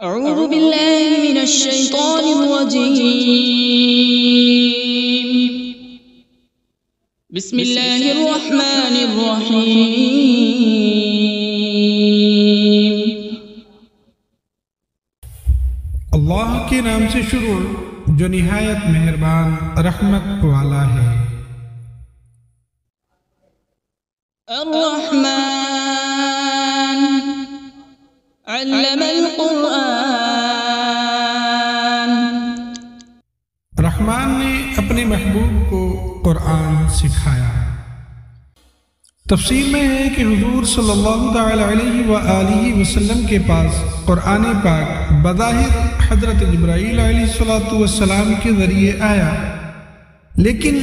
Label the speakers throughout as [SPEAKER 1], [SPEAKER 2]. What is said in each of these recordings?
[SPEAKER 1] أعوذ بالله من الشيطان الرجيم. بسم الله الرحمن الرحيم.
[SPEAKER 2] اللہ کے نام سے شروع جو نہایت مہربان رحمت والا ہے۔
[SPEAKER 1] الرحمن علم القرآن.
[SPEAKER 2] رحمان نے اپنے محبوب کو قرآن سکھایا۔ تفسیر میں ہے کہ حضور صلی اللہ تعالی علیہ وآلہ وسلم کے پاس قرآن پاک بظاہر حضرت جبرائیل علیہ السلام کے ذریعے آیا، لیکن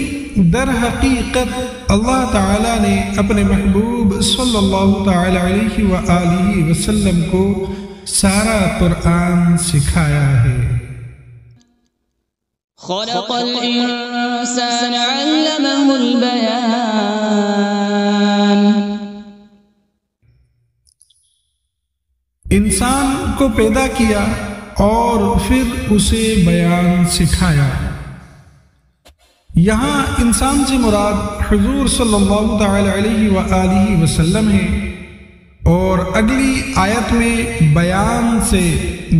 [SPEAKER 2] در حقیقت اللہ تعالی نے اپنے محبوب صلی اللہ تعالی علیہ وآلہ وسلم کو سارا قرآن سکھایا ہے۔
[SPEAKER 1] خلق الإنسان علمه البيان.
[SPEAKER 2] انسان کو پیدا کیا اور پھر اسے بیان سکھایا۔ یہاں انسان سے مراد حضور صلی اللہ تعالی علیہ وآلہ وسلم ہے، اور اگلی آیت میں بیان سے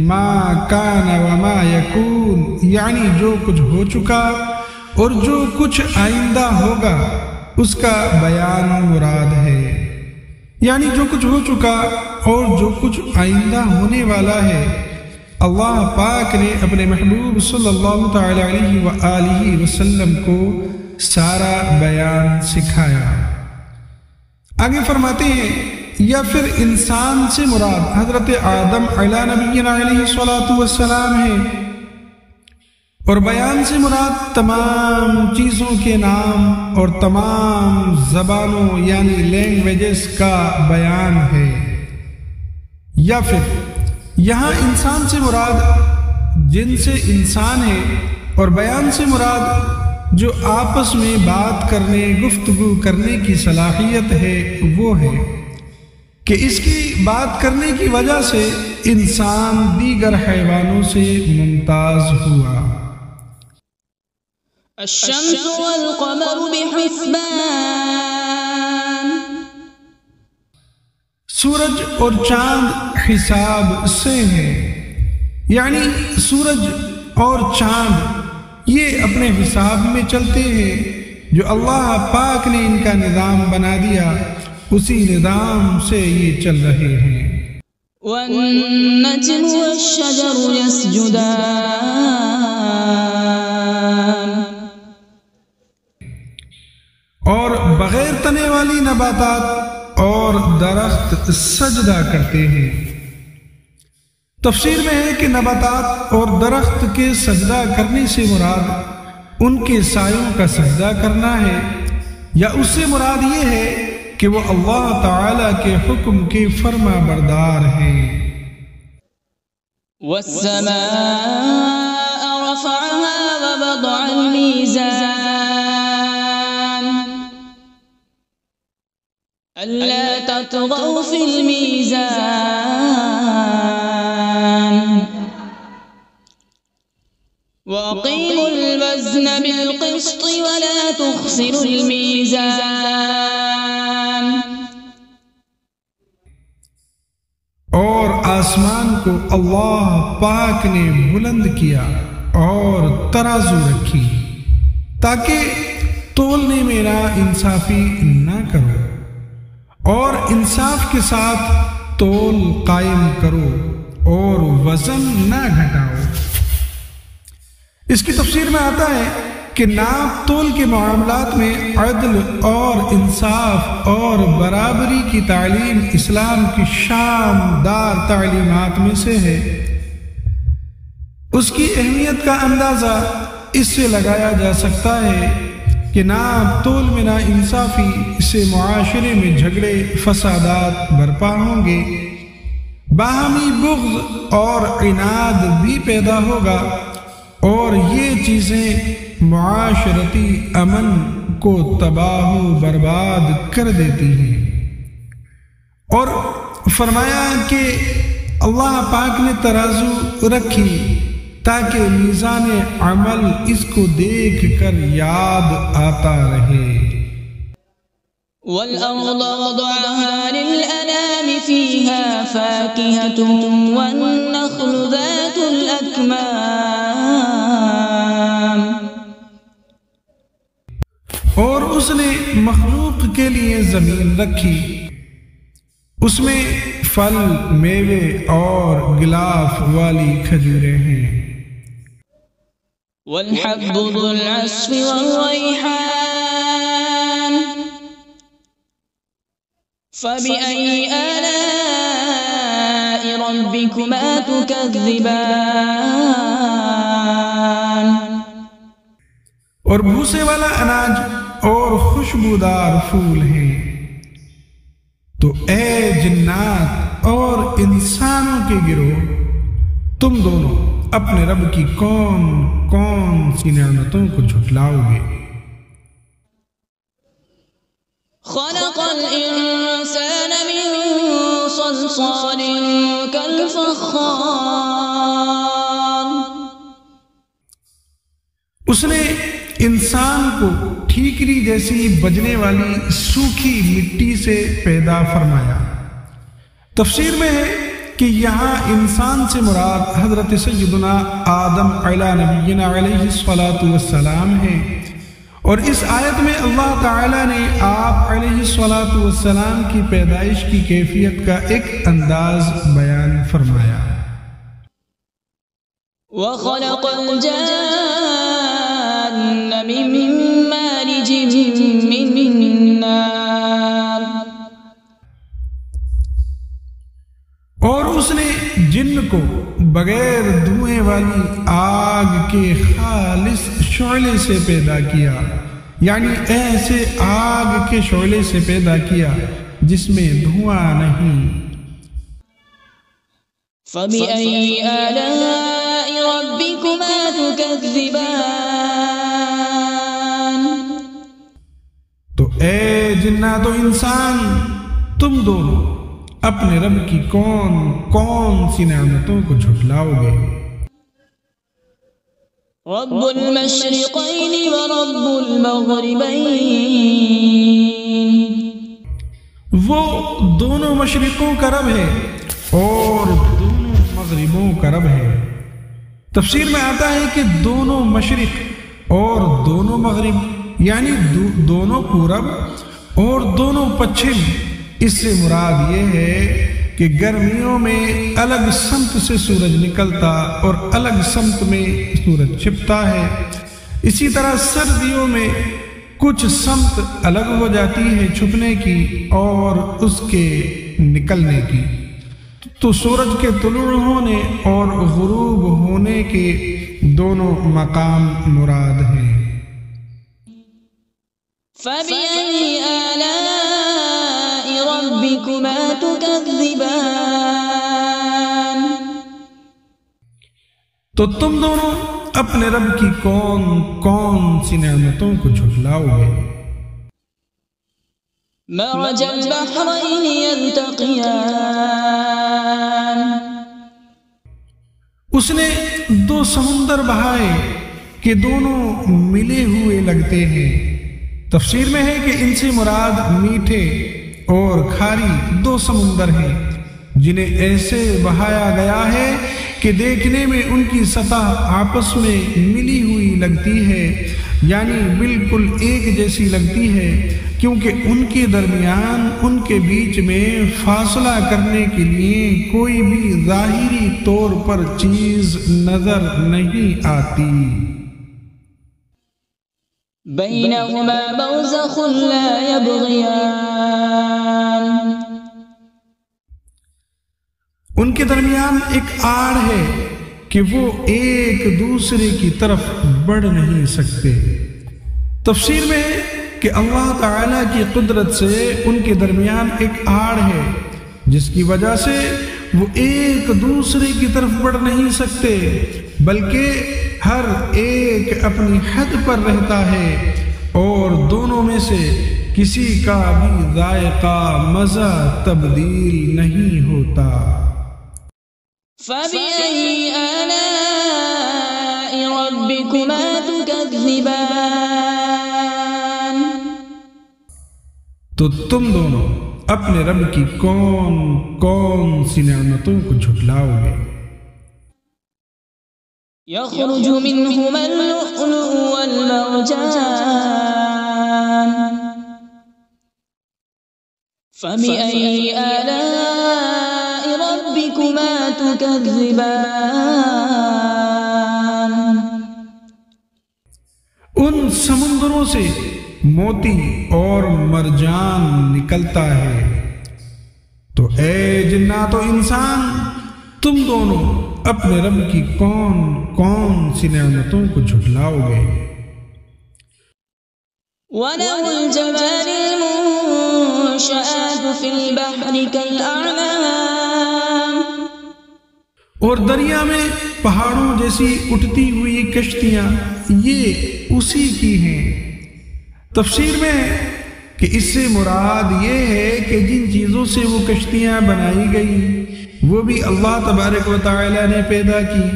[SPEAKER 2] ما کان وما یکون، یعنی جو کچھ ہو چکا اور جو کچھ آئندہ ہوگا اس کا بیان مراد ہے۔ یعنی جو کچھ ہو چکا اور جو کچھ آئندہ ہونے والا ہے، اللہ پاک نے اپنے محبوب صلی اللہ تعالی علیہ وآلہ وسلم کو سارا بیان سکھایا۔ آگے فرماتے ہیں یا پھر انسان سے مراد حضرت آدم علیہ نبینا علیہ السلام ہے، اور بیان سے مراد تمام چیزوں کے نام اور تمام زبانوں یعنی لینگویجز کا بیان ہے۔ یا پھر یہاں انسان سے مراد جن سے انسان ہے، اور بیان سے مراد جو آپس میں بات کرنے گفتگو کرنے کی صلاحیت ہے وہ ہے کہ اس کی بات کرنے کی وجہ سے انسان دیگر حیوانوں سے ممتاز ہوا۔
[SPEAKER 1] الشمس والقمر بحسبان.
[SPEAKER 2] سورج اور چاند حساب سے ہیں، یعنی سورج اور چاند یہ اپنے حساب میں چلتے ہیں، جو اللہ پاک نے ان کا نظام بنا دیا، اسی نظام سے یہ چل رہے ہیں۔
[SPEAKER 1] والنجم والشجر يسجدان.
[SPEAKER 2] اور بغیر تنے والی نباتات اور درخت سجدہ کرتے ہیں۔ تفسیر میں ہے کہ نباتات اور درخت کے سجدہ کرنے سے مراد ان کے سایوں کا سجدہ کرنا ہے، یا اس سے مراد یہ ہے کہ وہ اللہ تعالی کے حکم کے فرما بردار ہیں۔
[SPEAKER 1] والسماء رفعها ووضع الميزان ألا تطغوا في الميزان وأقيموا الوزن بالقسط ولا تخسروا الميزان.
[SPEAKER 2] اور آسمان کو اللہ پاک نے بلند کیا اور ترازو رکھی تاکہ تولنے میں نا انصافی نہ کرو، اور انصاف کے ساتھ تول قائم کرو اور وزن نہ گھٹاؤ۔ اس کی تفسیر میں آتا ہے کہ ناپ تول کے معاملات میں عدل اور انصاف اور برابری کی تعلیم اسلام کی شاندار تعلیمات میں سے ہے۔ اس کی اہمیت کا اندازہ اس سے لگایا جا سکتا ہے کہ ناپ تول میں نا انصافی سے معاشرے میں جھگڑے فسادات برپا ہوں گے، باہمی بغض اور عناد بھی پیدا ہوگا، اور یہ چیزیں معاشرتی امن کو تباہ و برباد کر دیتی ہیں۔ اور فرمایا کہ اللہ پاک نے ترازو رکھی تاکہ میزان عمل اس کو دیکھ کر یاد آتا رہے۔
[SPEAKER 1] وَالْأَرْضَ وَضَعَهَا لِلْأَنَامِ فِيهَا فَاكِهَةٌ وَالنَّخْلُ ذَاتُ الْأَكْمَامِ۔
[SPEAKER 2] اور اس نے مخلوق کے لیے زمین رکھی، اس میں پھل، میوے اور غلاف والی کھجوریں ہیں۔
[SPEAKER 1] وَالْحَبُّ ذُو الْعَصْفِ وَالرَّيْحَانُ فَبِأَيِّ آلَاءِ رَبِّكُمَا تُكَذِّبَانِ۔
[SPEAKER 2] اور بھوسے والا اناج اور خوشبودار پھول ہیں۔ تو اے جنات اور انسانوں کے گروہ، تم دونوں اپنے رب کی کون کون سی نعمتوں کو جھٹلاؤ گے؟
[SPEAKER 1] خلق الانسان من صلصال كالفخار۔
[SPEAKER 2] اس نے انسان کو ٹھیکری جیسی بجنے والی سوکھی مٹی سے پیدا فرمایا۔ تفسیر میں ہے کہ یہاں انسان سے مراد حضرت سیدنا آدم علیہ نبینا علیہ السلام ہے، اور اس آیت میں اللہ تعالیٰ نے آپ علیہ السلام کی پیدائش کی کیفیت کا ایک انداز بیان فرمایا۔
[SPEAKER 1] وَخَلَقَ الْجَانَّ مِن مَّارِجٍ مِّن نَّارٍ۔
[SPEAKER 2] اور اس نے جن کو بغیر دھوئیں والی آگ کے خالص شعلے سے پیدا کیا، یعنی ایسے آگ کے شعلے سے پیدا کیا جس میں دھواں نہیں۔
[SPEAKER 1] فَبِأَيِّ آلَاءِ رَبِّكُمَا تُكَذِّبَانِ۔
[SPEAKER 2] تو اے جنات و انسان، تم دونوں اپنے رب کی کون کون سی نعمتوں کو جھٹلاؤ گے؟
[SPEAKER 1] رب المشرقین ورب المغربین۔
[SPEAKER 2] وہ دونوں مشرقوں کا رب ہے اور دونوں مغربوں کا رب ہے۔ تفسیر میں آتا ہے کہ دونوں مشرق اور دونوں مغرب، یعنی دونوں پورب اور دونوں پچھم۔ اس سے مراد یہ ہے کہ گرمیوں میں الگ سمت سے سورج نکلتا اور الگ سمت میں سورج چھپتا ہے، اسی طرح سردیوں میں کچھ سمت الگ ہو جاتی ہے چھپنے کی اور اس کے نکلنے کی۔ تو سورج کے طلوع ہونے اور غروب ہونے کے دونوں مقام مراد ہیں۔
[SPEAKER 1] فَبِأَيِّ آلَاءِ رَبِّكُمَا تُكَذِّبَانِ۔
[SPEAKER 2] تو تم دونوں اپنے رب کی کون کون سی نعمتوں کو جھٹلاؤ گے؟
[SPEAKER 1] مَرَجَ الْبَحْرَيْنِ يَلْتَقِيَانِ۔
[SPEAKER 2] اس نے دو سمندر بہائے کہ دونوں ملے ہوئے لگتے ہیں۔ تفسیر میں ہے کہ ان سے مراد میٹھے اور کھاری دو سمندر ہیں جنہیں ایسے بہایا گیا ہے کہ دیکھنے میں ان کی سطح آپس میں ملی ہوئی لگتی ہے، یعنی بالکل ایک جیسی لگتی ہے، کیونکہ ان کے درمیان ان کے بیچ میں فاصلہ کرنے کے لیے کوئی بھی ظاہری طور پر چیز نظر نہیں آتی۔
[SPEAKER 1] بَيْنَهُمَا بَرْزَخٌ لَا يَبْغِيَانِ۔
[SPEAKER 2] ان کے درمیان ایک آڑ ہے کہ وہ ایک دوسرے کی طرف بڑھ نہیں سکتے۔ تفسیر میں ہے کہ اللہ تعالیٰ کی قدرت سے ان کے درمیان ایک آڑ ہے جس کی وجہ سے وہ ایک دوسرے کی طرف بڑھ نہیں سکتے، بلکہ ہر ایک اپنی حد پر رہتا ہے اور دونوں میں سے کسی کا بھی ذائقہ مزہ تبدیل نہیں ہوتا۔
[SPEAKER 1] فبأي آلاء ربكما تكذبان؟
[SPEAKER 2] تو تم دونوں اپنے رب کی کون کون سی نعمتوں کو جھٹلاؤ گے؟
[SPEAKER 1] يخرج منهما اللؤلؤ والمرجان فبأي آلاء ربكما تكذبان؟
[SPEAKER 2] ان سمندروں سے موتی اور مرجان نکلتا ہے۔ تو اے جنات و انسان، تم دونوں اپنے رب کی کون کون سی نعمتوں کو جھٹلاؤ گے؟
[SPEAKER 1] وَلَهُ الْجَوَارِ الْمُنشَآتُ فِي الْبَحْرِ كَالْأَعْلَامِ،
[SPEAKER 2] اور دریا میں پہاڑوں جیسی اٹھتی ہوئی کشتیاں یہ اسی کی ہیں۔ تفسیر میں ہے کہ اس سے مراد یہ ہے کہ جن چیزوں سے وہ کشتیاں بنائی گئی وہ بھی اللہ تبارک و تعالی نے پیدا کی،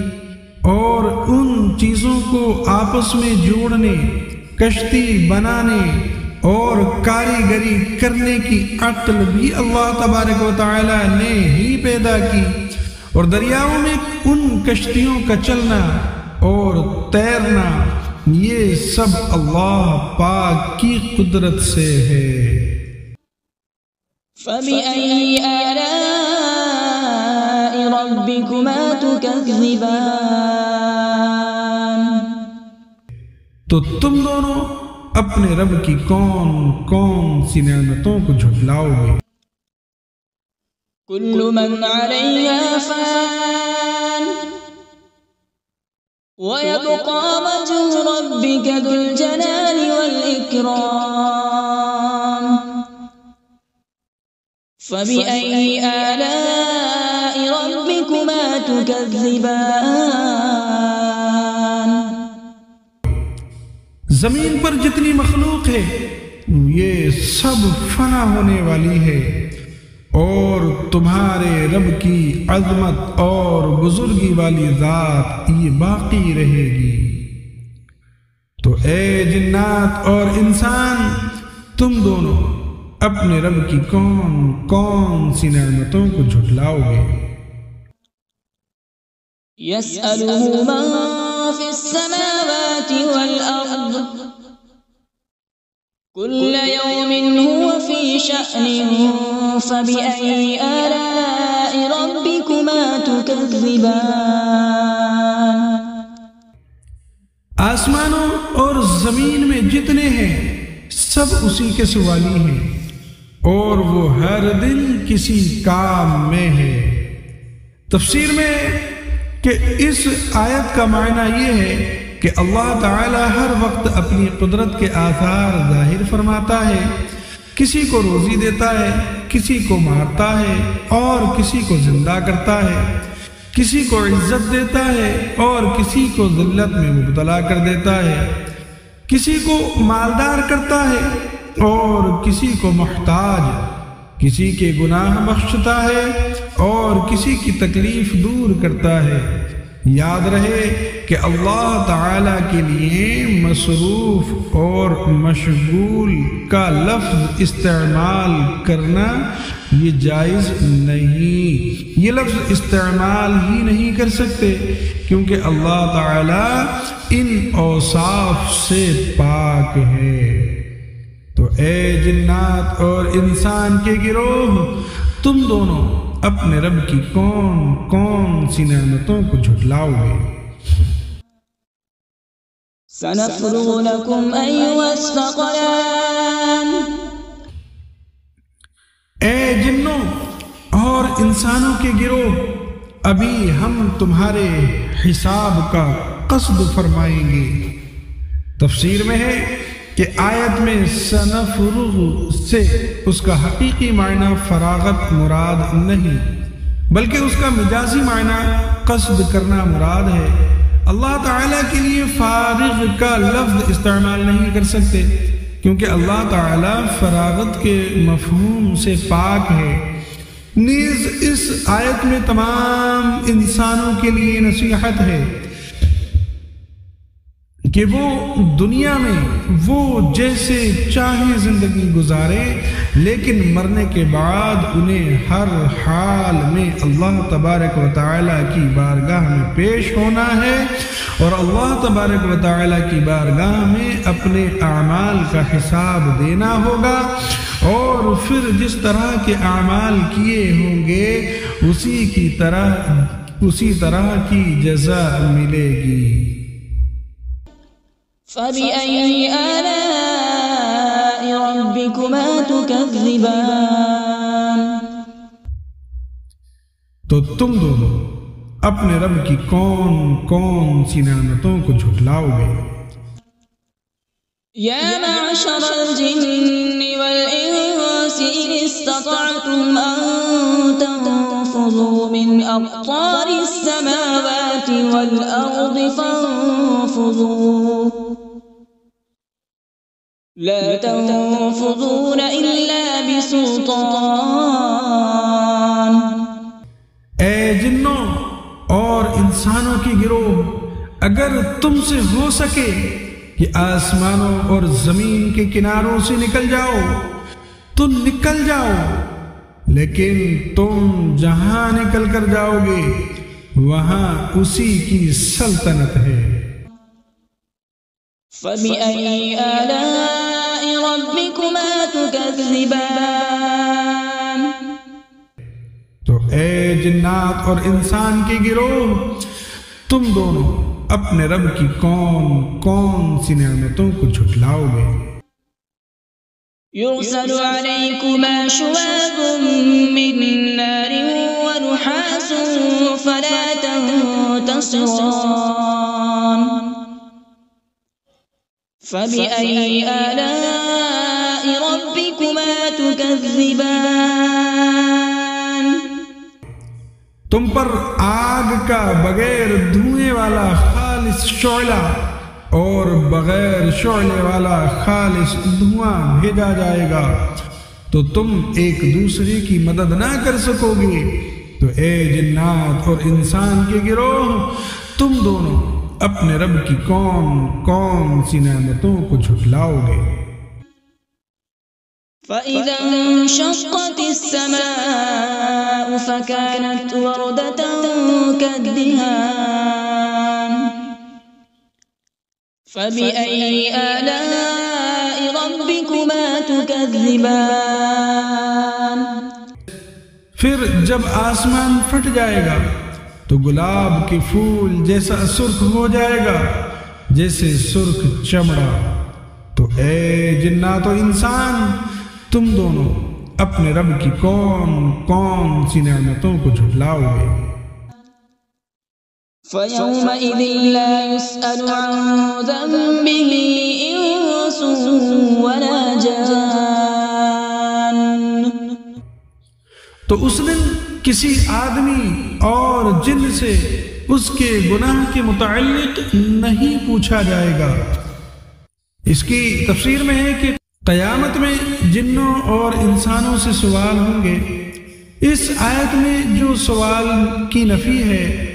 [SPEAKER 2] اور ان چیزوں کو آپس میں جوڑنے، کشتی بنانے اور کاریگری کرنے کی عقل بھی اللہ تبارک و تعالی نے ہی پیدا کی، اور دریاؤں میں ان کشتیوں کا چلنا اور تیرنا یہ سب اللہ پاک کی قدرت سے ہے۔
[SPEAKER 1] فَبِأَيِّ آلَاءِ رَبِّكُمَا تُكَذِّبَانِ؟
[SPEAKER 2] تو تم دونوں اپنے رب کی کون کون سی نعمتوں کو جھٹلاؤ گے؟
[SPEAKER 1] كل من عليها فان ويبقى وجه ربك ذو الجلال والإكرام فبأي آلاء ربكما تكذبان؟
[SPEAKER 2] زمین پر جتنی مخلوق ہے یہ سب فنا ہونے والی ہے، اور تمہارے رب کی عظمت اور بزرگی والی ذات یہ باقی رہے گی۔ تو اے جنات اور انسان، تم دونوں اپنے رب کی کون کون سی نعمتوں کو جھٹلاؤ گے؟
[SPEAKER 1] يسأله من في السماوات والأرض كل يوم هو في شأن فبأي آلاء ربكما تكذبان؟
[SPEAKER 2] آسمانوں اور زمین میں جتنے ہیں سب اسی کے سوالی ہیں، اور وہ ہر دن کسی کام میں ہے۔ تفسیر میں کہ اس آیت کا معنی یہ ہے کہ اللہ تعالی ہر وقت اپنی قدرت کے آثار ظاہر فرماتا ہے، کسی کو روزی دیتا ہے، کسی کو مارتا ہے اور کسی کو زندہ کرتا ہے، کسی کو عزت دیتا ہے اور کسی کو ذلت میں مبتلا کر دیتا ہے، کسی کو مالدار کرتا ہے اور کسی کو محتاج، کسی کے گناہ بخشتا ہے اور کسی کی تکلیف دور کرتا ہے۔ یاد رہے کہ اللہ تعالیٰ کے لیے مصروف اور مشغول کا لفظ استعمال کرنا یہ جائز نہیں، یہ لفظ استعمال ہی نہیں کر سکتے کیونکہ اللہ تعالیٰ ان اوصاف سے پاک ہے۔ تو اے جنات اور انسان کے گروہ، تم دونوں اپنے رب کی کون کون سی نعمتوں کو جھٹلاؤ گے؟
[SPEAKER 1] سنفرغ لكم أيها الثقلان،
[SPEAKER 2] اے جنوں اور انسانوں کے گروہ، ابھی ہم تمہارے حساب کا قصد فرمائیں گے۔ تفسیر میں ہے کہ آیت میں سنفرغ سے اس کا حقیقی معنی فراغت مراد نہیں بلکہ اس کا مجازی معنی قصد کرنا مراد ہے۔ اللہ تعالیٰ کے لیے فارغ کا لفظ استعمال نہیں کر سکتے کیونکہ اللہ تعالیٰ فراغت کے مفہوم سے پاک ہے، نیز اس آیت میں تمام انسانوں کے لیے نصیحت ہے کہ وہ دنیا میں وہ جیسے چاہیں زندگی گزارے، لیکن مرنے کے بعد انہیں ہر حال میں اللہ تبارک و تعالیٰ کی بارگاہ میں پیش ہونا ہے، اور اللہ تبارک و تعالیٰ کی بارگاہ میں اپنے اعمال کا حساب دینا ہوگا، اور پھر جس طرح کے اعمال کیے ہوں گے اسی طرح کی جزا ملے گی۔
[SPEAKER 1] فَبِأَيِّ آلَاءِ رَبِّكُمَا تُكَذِّبَانِ؟
[SPEAKER 2] تو تم دونوں اپنے رب کی کون کون سی نعمتوں کو جھٹلاؤ گے؟
[SPEAKER 1] يا معشر الجن والإنس إن استطعتم أن تنفذوا من أقطار السماوات والأرض فانفذوا لا تنفذون إلا بسلطان۔
[SPEAKER 2] اے جنوں اور انسانوں کی گروہ، اگر تم سے ہو سکے کہ آسمانوں اور زمین کے کناروں سے نکل جاؤ تو نکل جاؤ، لیکن تم جہاں نکل کر جاؤ گے وہاں اسی کی سلطنت ہے۔
[SPEAKER 1] فَبِأَيِّ آلَاءِ رَبِّكُمَا تُكَذِّبَانِ؟
[SPEAKER 2] تو اے جنات اور انسان کی گروہ، تم دونوں اپنے رب کی کون کون سی نعمتوں کو جھٹلاؤ گے؟
[SPEAKER 1] يُرْسَلُ عَلَيْكُمَا شُوَاظٌ مِّن نَّارٍ وَنُحَاسٌ فَلَا تَنتَصِرَانِ۔ فَبِأَيِّ آلَاءِ رَبِّكُمَا تُكَذِّبَانِ؟
[SPEAKER 2] تم پر آگ کا بغیر دھوئے والا خالص شعلہ اور بغیر شعلے والا خالص دھواں بھیجا جائے گا، تو تم ایک دوسرے کی مدد نہ کر سکو گے۔ تو اے جنات اور انسان کے گروہ، تم دونوں اپنے رب کی کون کون سی نعمتوں کو جھٹلاؤ گے؟
[SPEAKER 1] فَإِذَا انشَقَّتِ السَّمَاءُ فَكَانَتْ وَرْدَةً كَالدِّهَانِ۔ فَبِأَيِّ آلَاءِ رَبِّكُمَا تُكَذِّبَانِ؟
[SPEAKER 2] پھر جب آسمان پھٹ جائے گا تو گلاب کے پھول جیسا سرخ ہو جائے گا جیسے سرخ چمڑا۔ تو اے جنات و انسان، تم دونوں اپنے رب کی کون کون سی نعمتوں کو جھٹلاؤ گے؟
[SPEAKER 1] فَيَوْمَئِذٍ لَا يُسْأَلُ عَن ذَنبِهِ إِنسٌ وَلَا جَانٌّ۔
[SPEAKER 2] تو اس دن کسی آدمی اور جن سے اس کے گناہ کے متعلق نہیں پوچھا جائے گا۔ اس کی تفسیر میں ہے کہ قیامت میں جنوں اور انسانوں سے سوال ہوں گے۔ اس آیت میں جو سوال کی نفی ہے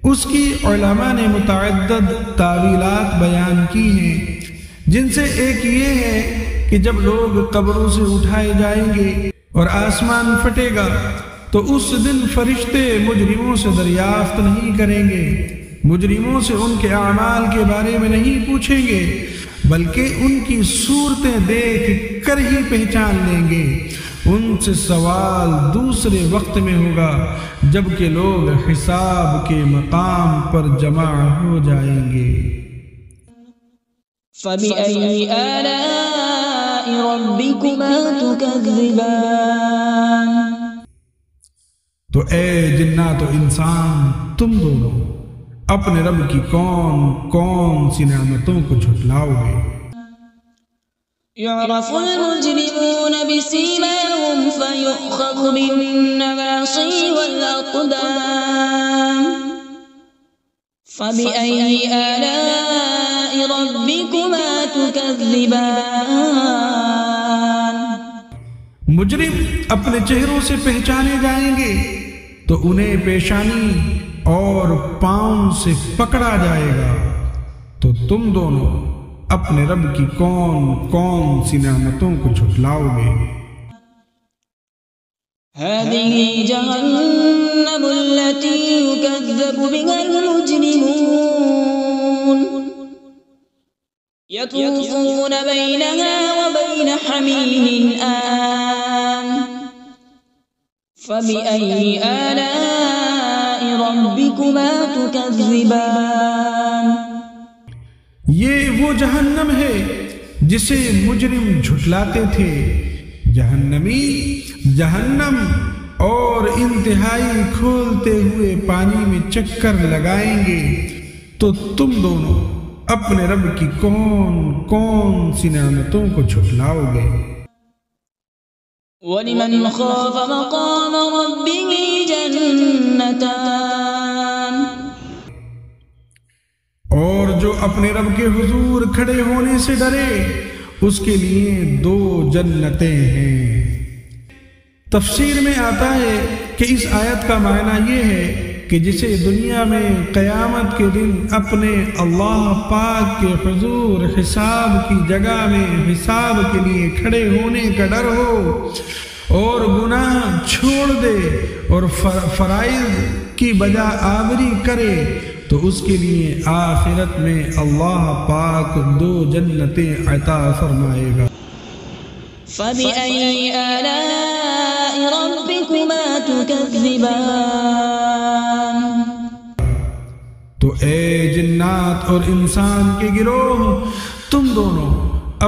[SPEAKER 2] اس کی علماء نے متعدد تعویلات بیان کی ہیں، جن سے ایک یہ ہے کہ جب لوگ قبروں سے اٹھائے جائیں گے اور آسمان پھٹے گا تو اس دن فرشتے مجرموں سے دریافت نہیں کریں گے، مجرموں سے ان کے اعمال کے بارے میں نہیں پوچھیں گے، بلکہ ان کی صورتیں دیکھ کر ہی پہچان لیں گے۔ ان سے سوال دوسرے وقت میں ہوگا جبکہ لوگ حساب کے مقام پر جمع ہو جائیں گے۔
[SPEAKER 1] فَبِأَيِّ آلَاءِ رَبِّكُمَا تُكَذِّبَانِ؟
[SPEAKER 2] تو اے جنات و انسان، تم دونوں اپنے رب کی کون کون سی نعمتوں کو جھٹلاؤ گے؟
[SPEAKER 1] يُعْرَفُ الْمُجْرِمُونَ بِسِيمَاهُمْ فَيُؤْخَذُ بِالنَّوَاصِي وَالْأَقْدَامِ فَبِأَيِّ آلَاءِ رَبِّكُمَا تُكَذِّبَانِ؟
[SPEAKER 2] مجرم اپنے چہروں سے پہچانے جائیں گے تو انہیں پیشانی اور پاؤں سے پکڑا جائے گا، تو تم دونوں اپنے رب کی کون کون سی نعمتوں کو جھٹلاؤ گے؟
[SPEAKER 1] هذه جهنم التي يكذب بها المجرمون يطوفون بينها وبين حميم آن فبأي آلاء ربكما تكذبان۔
[SPEAKER 2] یہ وہ جہنم ہے جسے مجرم جھٹلاتے تھے۔ جہنمی جہنم اور انتہائی کھولتے ہوئے پانی میں چکر لگائیں گے، تو تم دونوں اپنے رب کی کون کون سی نعمتوں کو جھٹلاؤ گے؟
[SPEAKER 1] وَلِمَنْ خَافَ مَقَامَ رَبِّهِ جَنَّتَانِ،
[SPEAKER 2] اور جو اپنے رب کے حضور کھڑے ہونے سے ڈرے اس کے لیے 2 جنتیں ہیں۔ تفسیر میں آتا ہے کہ اس آیت کا معنی یہ ہے کہ جسے دنیا میں قیامت کے دن اپنے اللہ پاک کے حضور حساب کی جگہ میں حساب کے لیے کھڑے ہونے کا ڈر ہو اور گناہ چھوڑ دے اور فرائض کی بجا آوری کرے، تو اس کے لیے آخرت میں اللہ پاک 2 جنتیں عطا فرمائے گا۔
[SPEAKER 1] فَبِأَيِّ آلَاءِ رَبِّكُمَا تُكَذِّبَانِ۔
[SPEAKER 2] تو اے جنات اور انسان کے گروہ، تم دونوں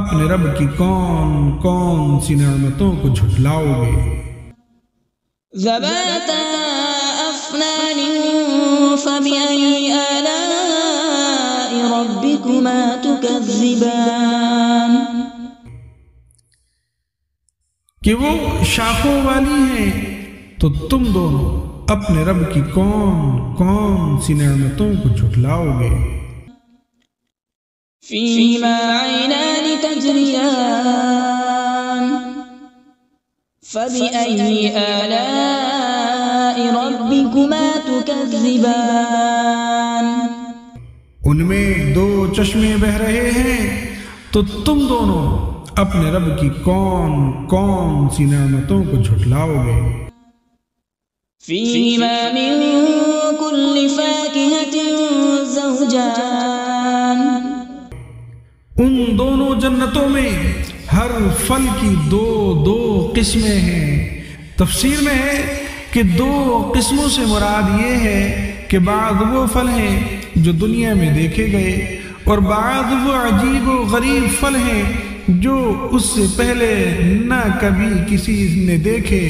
[SPEAKER 2] اپنے رب کی کون کون سی نعمتوں کو جھٹلاؤ گے؟
[SPEAKER 1] ذَوَاتَا أَفْنَانٍ فَبِأَيِّ آلَاءِ رَبِّكُمَا تُكَذِّبَانِ۔
[SPEAKER 2] کہ وہ شاخوں والی ہیں، تو تم دونوں اپنے رب کی کون کون سی نعمتوں کو جھٹلاؤ گے؟
[SPEAKER 1] فِيهِمَا عَيْنَانِ تَجْرِيَانِ فَبِأَيِّ آلَاءِ رَبِّكُمَا تُكَذِّبَانِ۔
[SPEAKER 2] ان میں 2 چشمے بہ رہے ہیں، تو تم دونوں اپنے رب کی کون کون سی نعمتوں کو جھٹلاؤ گے؟
[SPEAKER 1] فِيهِمَا مِن كُلِّ فَاكِهَةٍ زَوْجَانِ۔
[SPEAKER 2] ان دونوں جنتوں میں ہر پھل کی 2 قسمیں ہیں۔ تفسیر میں ہے کہ 2 قسموں سے مراد یہ ہے کہ بعض وہ پھل ہیں جو دنیا میں دیکھے گئے اور بعض وہ عجیب و غریب پھل ہیں جو اس سے پہلے نہ کبھی کسی نے دیکھے،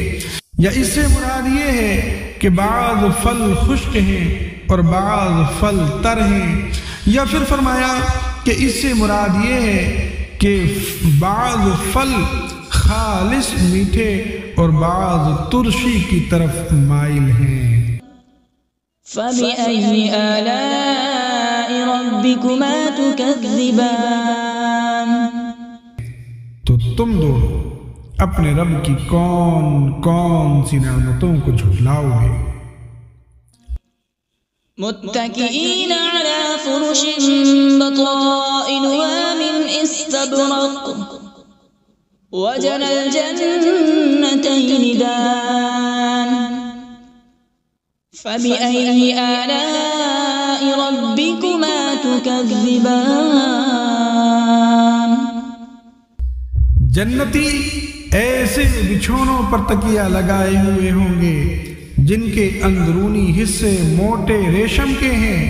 [SPEAKER 2] یا اس سے مراد یہ ہے کہ بعض پھل خشک ہیں اور بعض پھل تر ہیں، یا پھر فرمایا کہ اس سے مراد یہ ہے کہ بعض پھل خالص میٹھے اور بعض ترشی کی طرف مائل ہیں۔
[SPEAKER 1] فَبِأَيِّ آلَاءِ رَبِّكُمَا تُكَذِّبَانِ۔
[SPEAKER 2] تو تم دونوں اپنے رب کی کون کون سی نعمتوں کو جھٹلاؤ گے؟
[SPEAKER 1] متكئين على فرش بطائنها من استبرق وجنى الجنتين دان فبأي آلاء ربكما تكذبان۔
[SPEAKER 2] جنتی ایسے بچھونوں پر تکیہ لگائے ہوئے ہوں گے جن کے اندرونی حصے موٹے ریشم کے ہیں،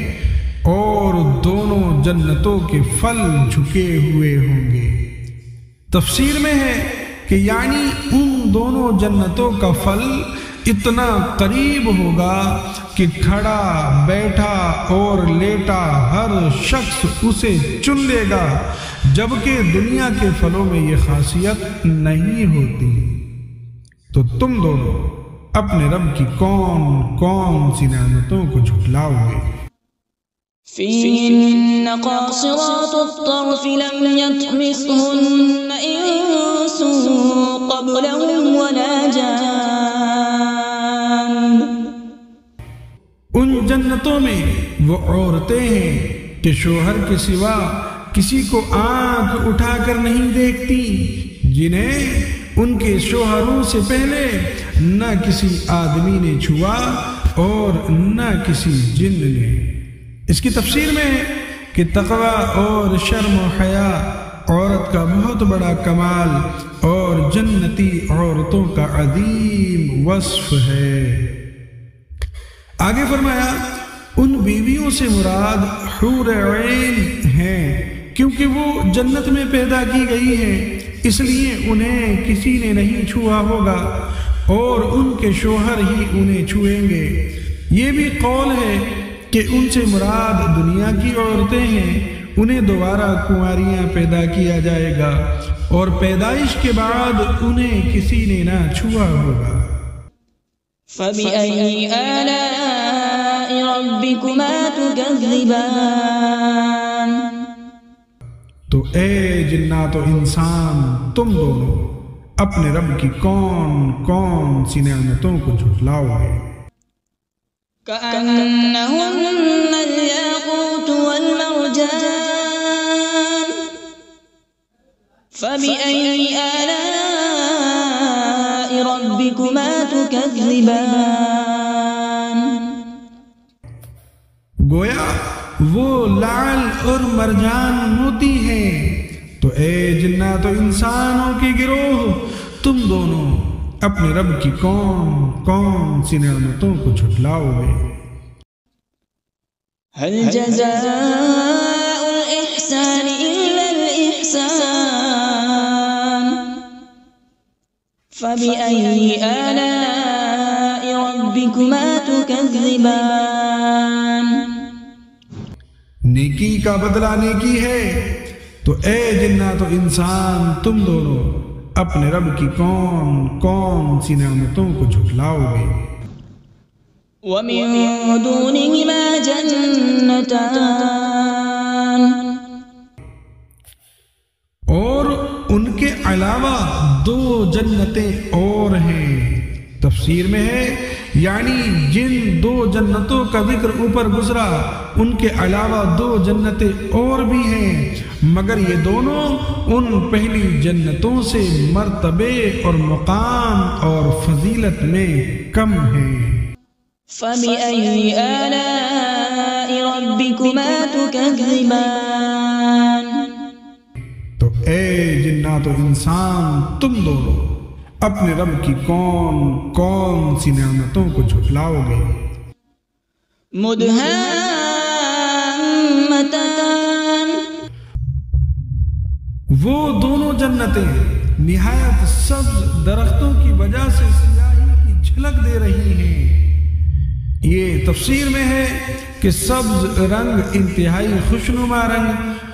[SPEAKER 2] اور دونوں جنتوں کے پھل جھکے ہوئے ہوں گے۔ تفسیر میں ہے کہ یعنی ان دونوں جنتوں کا پھل اتنا قریب ہوگا کہ کھڑا بیٹھا اور لیٹا ہر شخص اسے چن لے گا، جبکہ دنیا کے پھلوں میں یہ خاصیت نہیں ہوتی۔ تو تم دونوں اپنے رب کی کون کون سی نعمتوں کو جھٹلاؤ گے؟
[SPEAKER 1] فيهن قاصرات الطرف لم يطمثهن إنس قبلهم ولا جان.
[SPEAKER 2] ان جنتوں میں وہ عورتیں ہیں کہ شوہر کے سوا کسی کو آنکھ اٹھا کر نہیں دیکھتی، جنہیں ان کے شوہروں سے پہلے نہ کسی آدمی نے چھوا اور نہ کسی جن نے. اس کی تفسیر میں ہے کہ تقوی اور شرم و حیا عورت کا بہت بڑا کمال اور جنتی عورتوں کا عظیم وصف ہے. آگے فرمایا ان بیویوں سے مراد حور عین ہیں، کیونکہ وہ جنت میں پیدا کی گئی ہیں، اس لیے انہیں کسی نے نہیں چھوا ہوگا اور ان کے شوہر ہی انہیں چھوئیں گے. یہ بھی قول ہے کہ ان سے مراد دنیا کی عورتیں ہیں، انہیں دوبارہ کنواریاں پیدا کیا جائے گا اور پیدائش کے بعد انہیں کسی نے نہ چھوا ہوگا.
[SPEAKER 1] فَبِأَيِّ آلَاءِ رَبِّكُمَا تُكَذِّبَانِ.
[SPEAKER 2] تو اے جنات و انسان، تم دونوں اپنے رب کی کون کون سی نعمتوں کو جھٹلاؤ گے؟
[SPEAKER 1] كأنهن الياقوت والمرجان. فبأي آلاء ربكما تكذبان.
[SPEAKER 2] گویا وہ لعل اور مرجان موتی ہیں. تو اے جنات و انسانوں کے گروہ، تم دونوں اپنے رب کی کون کون سی نعمتوں کو جھٹلاؤ گے؟
[SPEAKER 1] هل جزاء الإحسان إلا الإحسان. فبأي آلاء ربكما تكذبان.
[SPEAKER 2] نیکی کا بدلہ نیکی ہے. تو اے جنات و انسان، تم دونوں اپنے رب کی کون کون سی نعمتوں کو جھٹلاؤ گے؟
[SPEAKER 1] ومن دونهما جنتان.
[SPEAKER 2] اور ان کے علاوہ دو جنتیں اور ہیں. تفسیر میں ہے یعنی جن دو جنتوں کا ذکر اوپر گزرا ان کے علاوہ دو جنتیں اور بھی ہیں، مگر یہ دونوں ان پہلی جنتوں سے مرتبے اور مقام اور فضیلت میں کم ہیں.
[SPEAKER 1] فبأي آلاء ربكما تكذبان.
[SPEAKER 2] تو اے جنات و انسان، تم دونوں اپنے رب کی کون کون سی نعمتوں کو جھٹلاؤ گے؟
[SPEAKER 1] مدہامتان.
[SPEAKER 2] وہ دونوں جنتیں نہایت سبز درختوں کی وجہ سے سیاہی کی جھلک دے رہی ہیں. یہ تفسیر میں ہے کہ سبز رنگ انتہائی خوشنما رنگ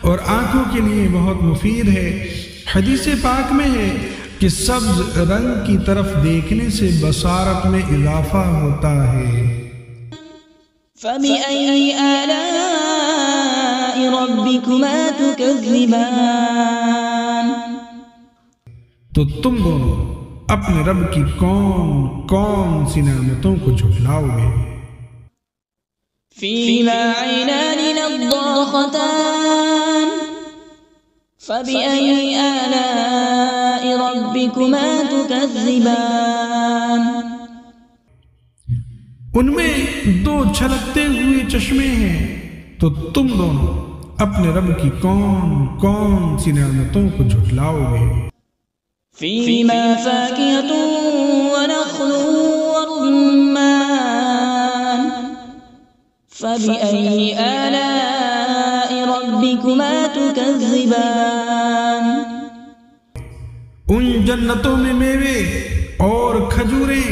[SPEAKER 2] اور آنکھوں کے لیے بہت مفید ہے. حدیث پاک میں ہے کہ سبز رنگ کی طرف دیکھنے سے بصارت میں اضافہ ہوتا ہے.
[SPEAKER 1] فبأي آلاء ربكما تكذبان.
[SPEAKER 2] تو تم دونوں اپنے رب کی کون کون سی نعمتوں کو جھٹلاؤ گے؟
[SPEAKER 1] فيهما عينان نضاختان. فبأي آلاء ربكما تكذبان.
[SPEAKER 2] ان میں دو چھلکتے ہوئے چشمے ہیں. تو تم دونوں اپنے رب کی کون کون سی نعمتوں کو جھٹلاؤ گے؟
[SPEAKER 1] فيهما فاكهة ونخل ورمان. فبأي آلاء ربكما تكذبان.
[SPEAKER 2] ان جنتوں میں میوے اور کھجوریں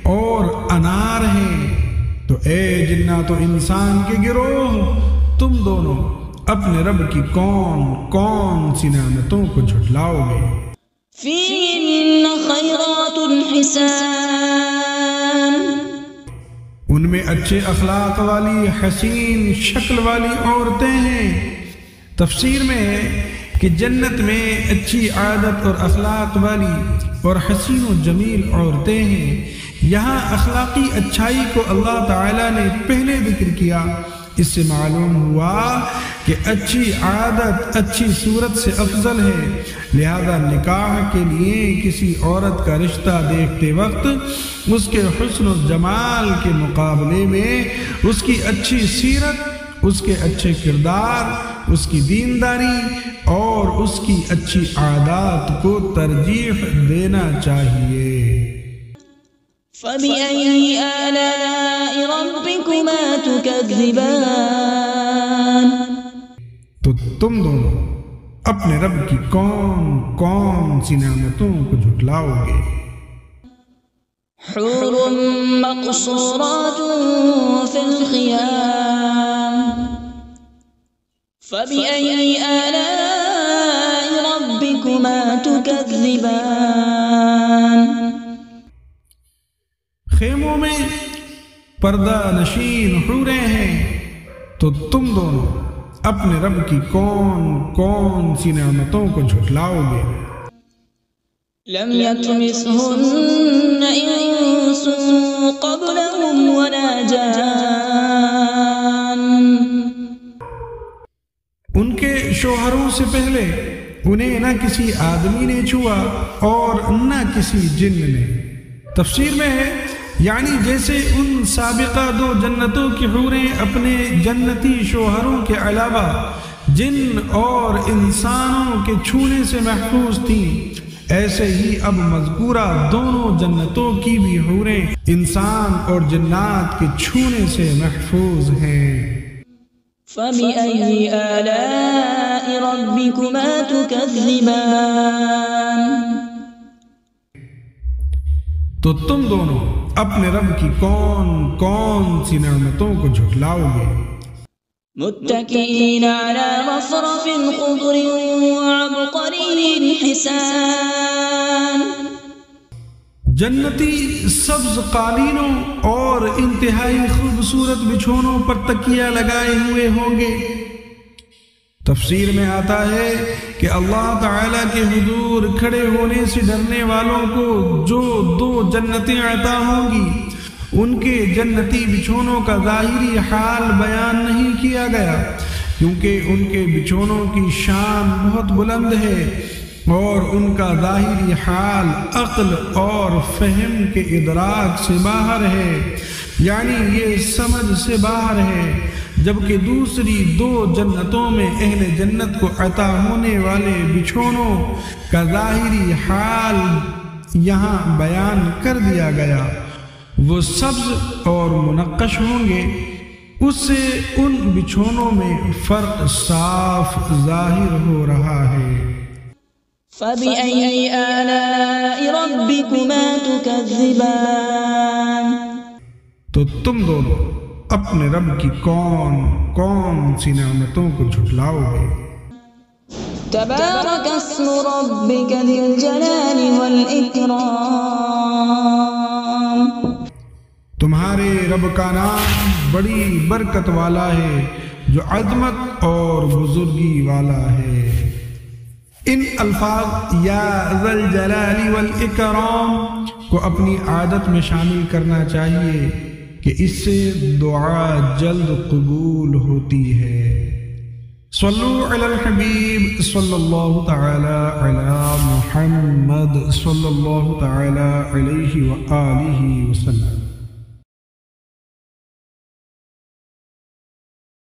[SPEAKER 2] اور انار ہیں. تو اے جنات و انسان کے گروہ، تم دونوں اپنے رب کی کون کون سی نعمتوں کو جھٹلاؤ گے؟
[SPEAKER 1] فيهن خيرات حسان.
[SPEAKER 2] ان میں اچھے اخلاق والی حسین شکل والی عورتیں ہیں۔ تفسیر میں ہے کہ جنت میں اچھی عادت اور اخلاق والی اور حسین و جمیل عورتیں ہیں۔ یہاں اخلاقی اچھائی کو اللہ تعالیٰ نے پہلے ذکر کیا۔ اس سے معلوم ہوا کہ اچھی عادت اچھی صورت سے افضل ہے، لہذا نکاح کے لیے کسی عورت کا رشتہ دیکھتے وقت اس کے حسن و جمال کے مقابلے میں اس کی اچھی سیرت، اس کے اچھے کردار، اس کی دینداری اور اس کی اچھی عادات کو ترجیح دینا چاہیے۔
[SPEAKER 1] فَبِأَيِّ آلَاءِ رَبِّكُمَا تُكَذِّبَانِ،
[SPEAKER 2] تو تم دونوں اپنے رب کی کون کون سی نعمتوں کو جھٹلاؤ گے؟
[SPEAKER 1] حور مقصورات فی الخیام، فَبِأَيِّ آلَاءِ رَبِّكُمَا تُكَذِّبَانِ۔
[SPEAKER 2] خیموں میں پردہ نشین حوریں ہیں، تو تم دونوں اپنے رب کی کون کون سی نعمتوں کو جھٹلاؤ گے؟
[SPEAKER 1] لم يطمثهن انس قبلهم ولا جان،
[SPEAKER 2] ان کے شوہروں سے پہلے انہیں نہ کسی آدمی نے چھوا اور نہ کسی جن نے۔ تفسیر میں ہے یعنی جیسے ان سابقہ دو جنتوں کی حوریں اپنے جنتی شوہروں کے علاوہ جن اور انسانوں کے چھونے سے محفوظ تھیں، ایسے ہی اب مذکورہ دونوں جنتوں کی بھی حوریں انسان اور جنات کے چھونے سے محفوظ ہیں۔
[SPEAKER 1] فَبِأَيِّ آلَاءِ رَبِّكُمَا تُكَذِّبَانِ،
[SPEAKER 2] تو تم دونوں اپنے رب کی کون کون سی نعمتوں کو جھٹلاؤ گے؟
[SPEAKER 1] متكئين على رفرف خضر وعبقري حسان،
[SPEAKER 2] جنتی سبز قالینوں اور انتہائی خوبصورت بچھونوں پر تکیہ لگائے ہوئے ہوں گے۔ تفسیر میں آتا ہے کہ اللہ تعالیٰ کے حضور کھڑے ہونے سے ڈرنے والوں کو جو دو جنتیں عطا ہوں گی، ان کے جنتی بچھونوں کا ظاہری حال بیان نہیں کیا گیا، کیونکہ ان کے بچھونوں کی شان بہت بلند ہے اور ان کا ظاہری حال عقل اور فہم کے ادراک سے باہر ہے، یعنی یہ سمجھ سے باہر ہے، جبکہ دوسری دو جنتوں میں اہل جنت کو عطا ہونے والے بچھونوں کا ظاہری حال یہاں بیان کر دیا گیا۔ وہ سبز اور منقش ہوں گے، اس سے ان بچھونوں میں فرق صاف ظاہر ہو رہا ہے۔
[SPEAKER 1] فَبِأَيِّ آلَاءِ رَبِّكُمَا تُكَذِّبَانِ،
[SPEAKER 2] تو تم دونوں اپنے رب کی کون کون سی نعمتوں کو جھٹلاؤ گے؟
[SPEAKER 1] تبارک اسم ربک ذی الجلال والإکرام،
[SPEAKER 2] تمہارے رب کا نام بڑی برکت والا ہے جو عظمت اور بزرگی والا ہے۔ ان الفاظ یا ذی الجلال والاکرام کو اپنی عادت میں شامل کرنا چاہیے کہ اس سے دعا جلد قبول ہوتی ہے۔ صلو علی الحبیب صلی اللہ تعالی علی محمد صلی اللہ تعالی علیہ وآلہ وسلم۔